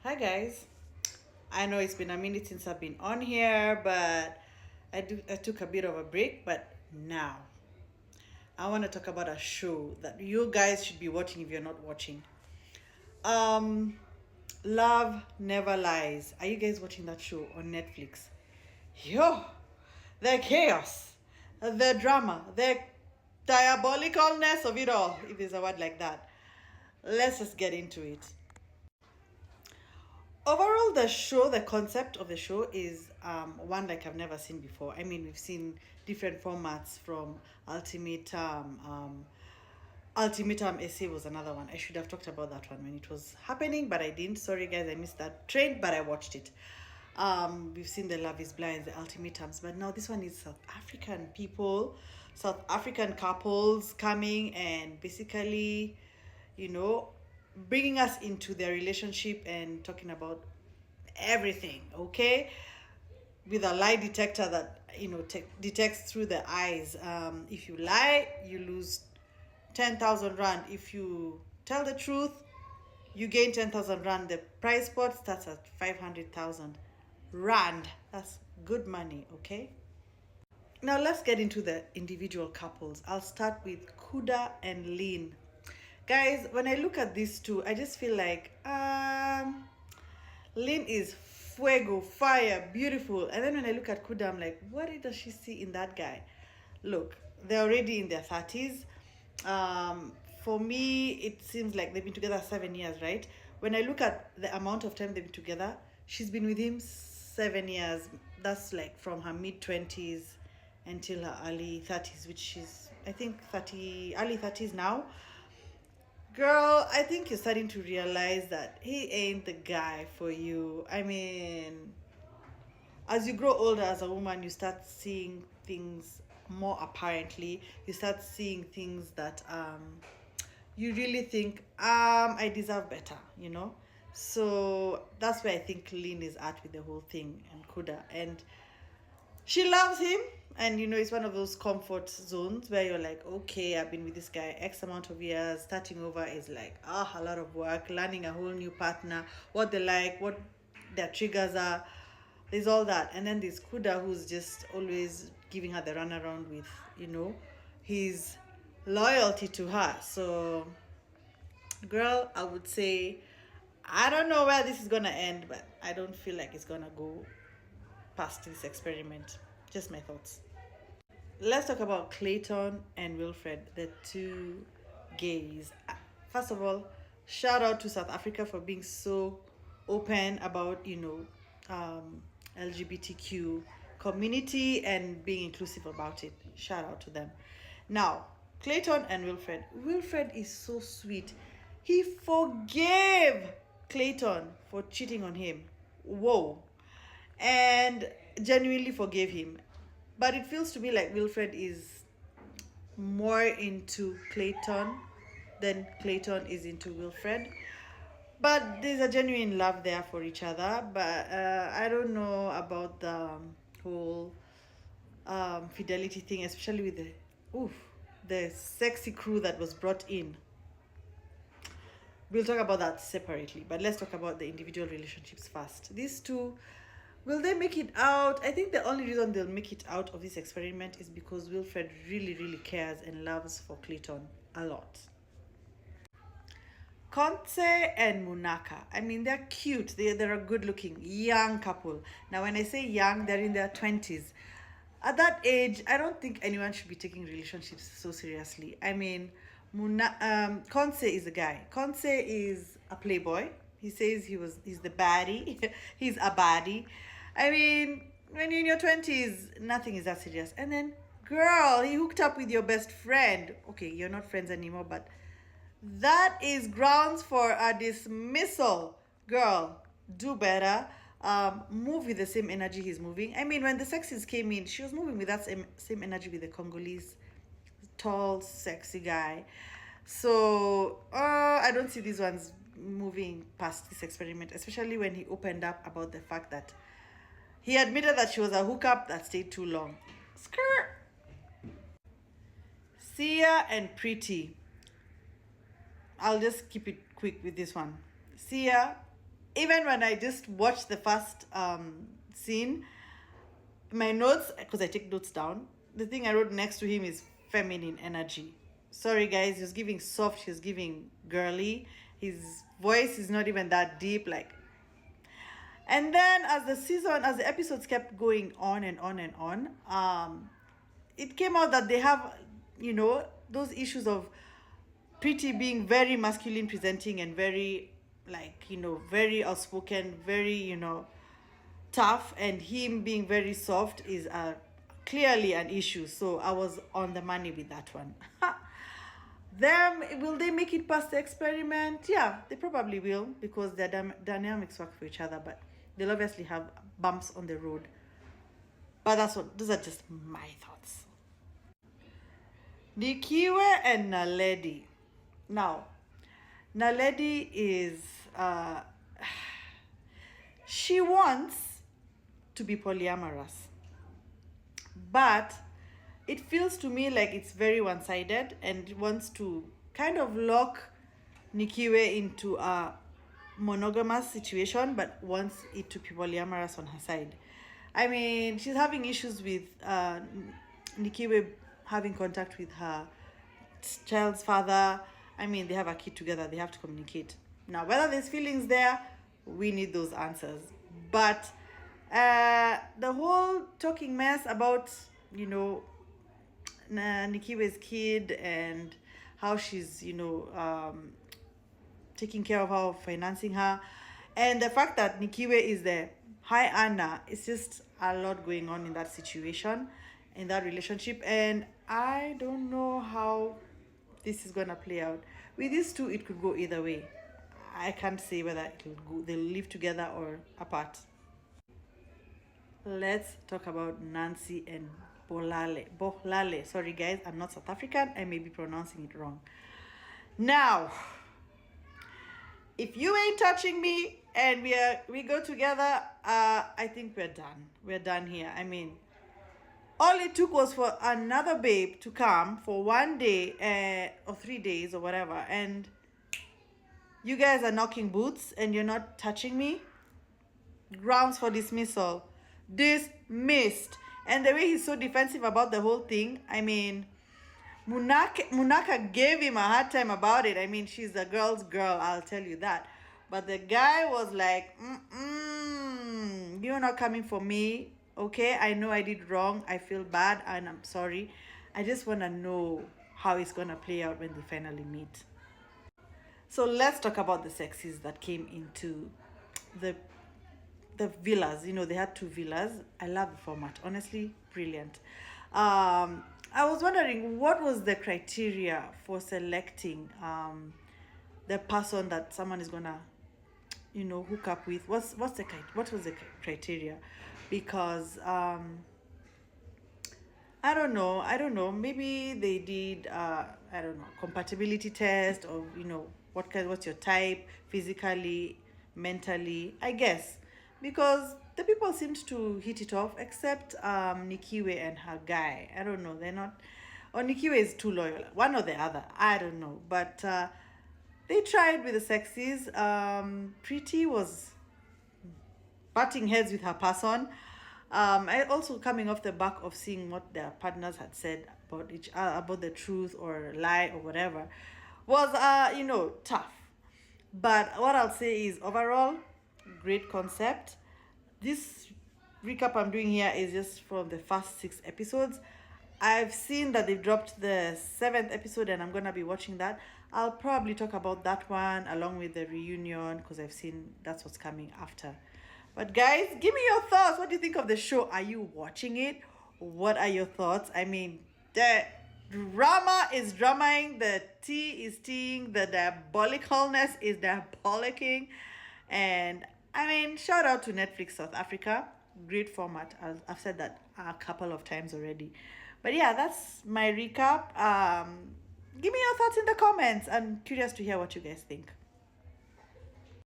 Hi guys. I know it's been a minute since I've been on here, but I took a bit of a break, but now I want to talk about a show that you guys should be watching if you're not watching. Um Love Never Lies. Are you guys watching that show on Netflix? Yo, the chaos, the drama, the diabolicalness of it all, if there's a word like that. Let's just get into it. Overall, the concept of the show is one like I've never seen before. I mean, we've seen different formats from Ultimatum Essay was another one. I should have talked about that one when it was happening, but I didn't. Sorry guys, I missed that train, but I watched it. We've seen the Love is Blind, the Ultimatums, but now this one is South African people, South African couples coming and basically, you know, bringing us into their relationship and talking about everything, okay? With a lie detector that, detects through the eyes. If you lie, you lose 10,000 rand. If you tell the truth, you gain 10,000 rand. The prize pot starts at 500,000 rand. That's good money, okay? Now let's get into the individual couples. I'll start with Kuda and Lynn. Guys, when I look at these two, I just feel like Lynn is fuego, fire, beautiful. And then when I look at Kuda, I'm like, what does she see in that guy? Look, they're already in their 30s. For me, it seems like they've been together 7 years, right? When I look at the amount of time they've been together, she's been with him 7 years. That's like from her mid 20s until her early 30s, which is, I think, early 30s now. Girl, I think you're starting to realize that he ain't the guy for you. I mean, as you grow older as a woman, you start seeing things more apparently. You start seeing things that you really think I deserve better. So that's where I think Lynn is at with the whole thing and Kuda. And she loves him, and it's one of those comfort zones where you're like, okay, I've been with this guy X amount of years. Starting over is like a lot of work, learning a whole new partner, what they like, what their triggers are. There's all that. And then there's Kuda, who's just always giving her the runaround with his loyalty to her. So girl, I would say I don't know where this is gonna end, but I don't feel like it's gonna go past this experiment. Just my thoughts. Let's talk about Clayton and Wilfred, the two gays. First of all, shout out to South Africa for being so open about, LGBTQ community and being inclusive about it. Shout out to them. Now, Clayton and Wilfred. Wilfred is so sweet. He forgave Clayton for cheating on him. Whoa. And genuinely forgave him. But it feels to me like Wilfred is more into Clayton than Clayton is into Wilfred. But there's a genuine love there for each other. But I don't know about the whole fidelity thing, especially with the sexy crew that was brought in. We'll talk about that separately, but let's talk about the individual relationships first. These two, will they make it out? I think the only reason they'll make it out of this experiment is because Wilfred really, really cares and loves for Clayton a lot. Conte and Munaka. I mean, they're cute. They're a good looking young couple. Now, when I say young, they're in their 20s. At that age, I don't think anyone should be taking relationships so seriously. I mean, Conce is a guy. Conce is a playboy. He says he's the baddie. He's a baddie. I mean, when you're in your 20s, nothing is that serious. And then, girl, he hooked up with your best friend. Okay, you're not friends anymore, but that is grounds for a dismissal. Girl, do better. Move with the same energy he's moving. I mean, when the sexies came in, she was moving with that same energy with the Congolese tall, sexy guy. So I don't see these ones moving past this experiment, especially when he opened up about the fact that he admitted that she was a hookup that stayed too long. Skirt. Sia and Pretty. I'll just keep it quick with this one. Sia even when I just watched the first scene, my notes, because I take notes down, the thing I wrote next to him is feminine energy. Sorry guys, he's giving soft, he's giving girly. His voice is not even that deep, like. And then as the episodes kept going on and on and on, it came out that they have, those issues of Pretty being very masculine presenting and very, like, very outspoken, very, tough, and him being very soft is clearly an issue. So I was on the money with that one. Them, will they make it past the experiment? Yeah, they probably will, because their dynamics work for each other, but they'll obviously have bumps on the road. But those are just my thoughts. Nikiwe and Naledi. Now, Naledi is, she wants to be polyamorous, but it feels to me like it's very one-sided and wants to kind of lock Nikiwe into a monogamous situation, but wants it to be polyamorous on her side. I mean, she's having issues with Nikiwe having contact with her child's father. I mean, they have a kid together, they have to communicate. Now, whether there's feelings there, we need those answers. But the whole talking mess about, Nikiwe's kid and how she's, taking care of her, financing her, and the fact that Nikiwe is the high earner, it's just a lot going on in that situation, in that relationship, and I don't know how this is gonna play out. With these two, it could go either way. I can't say whether they'll live together or apart. Let's talk about Nancy and Bohlale. Sorry guys, I'm not South African. I may be pronouncing it wrong. Now, if you ain't touching me and we go together, I think we're done. We're done here. I mean, all it took was for another babe to come for 1 day or 3 days or whatever, and you guys are knocking boots and you're not touching me. Grounds for dismissal. Dismissed. And the way he's so defensive about the whole thing, I mean, Munaka gave him a hard time about it. I mean, she's a girl's girl, I'll tell you that. But the guy was like, you're not coming for me. Okay, I know I did wrong. I feel bad and I'm sorry. I just want to know how it's going to play out when they finally meet. So let's talk about the sexies that came into the villas. They had 2 villas. I love the format. Honestly, brilliant. I was wondering, what was the criteria for selecting the person that someone is gonna, hook up with? What was the criteria? Because I don't know. Maybe they did compatibility test, or what's your type physically, mentally, I guess, because the people seemed to hit it off, except Nikiwe and her guy. I don't know. They're not. Or Nikiwe is too loyal. One or the other. I don't know. But they tried with the sexies. Pretty was butting heads with her person. I also, coming off the back of seeing what their partners had said about each other, about the truth or lie or whatever, was tough. But what I'll say is, overall, great concept. This recap I'm doing here is just from the first 6 episodes. I've seen that they've dropped the 7th episode, and I'm gonna be watching that. I'll probably talk about that one along with the reunion, because I've seen that's what's coming after. But guys, give me your thoughts. What do you think of the show? Are you watching it? What are your thoughts? I mean, the drama is dramaing, the tea is teaing, the diabolicalness is diabolicing. And I mean, shout out to Netflix South Africa. Great format. I've said that a couple of times already. But yeah, that's my recap. Give me your thoughts in the comments. I'm curious to hear what you guys think.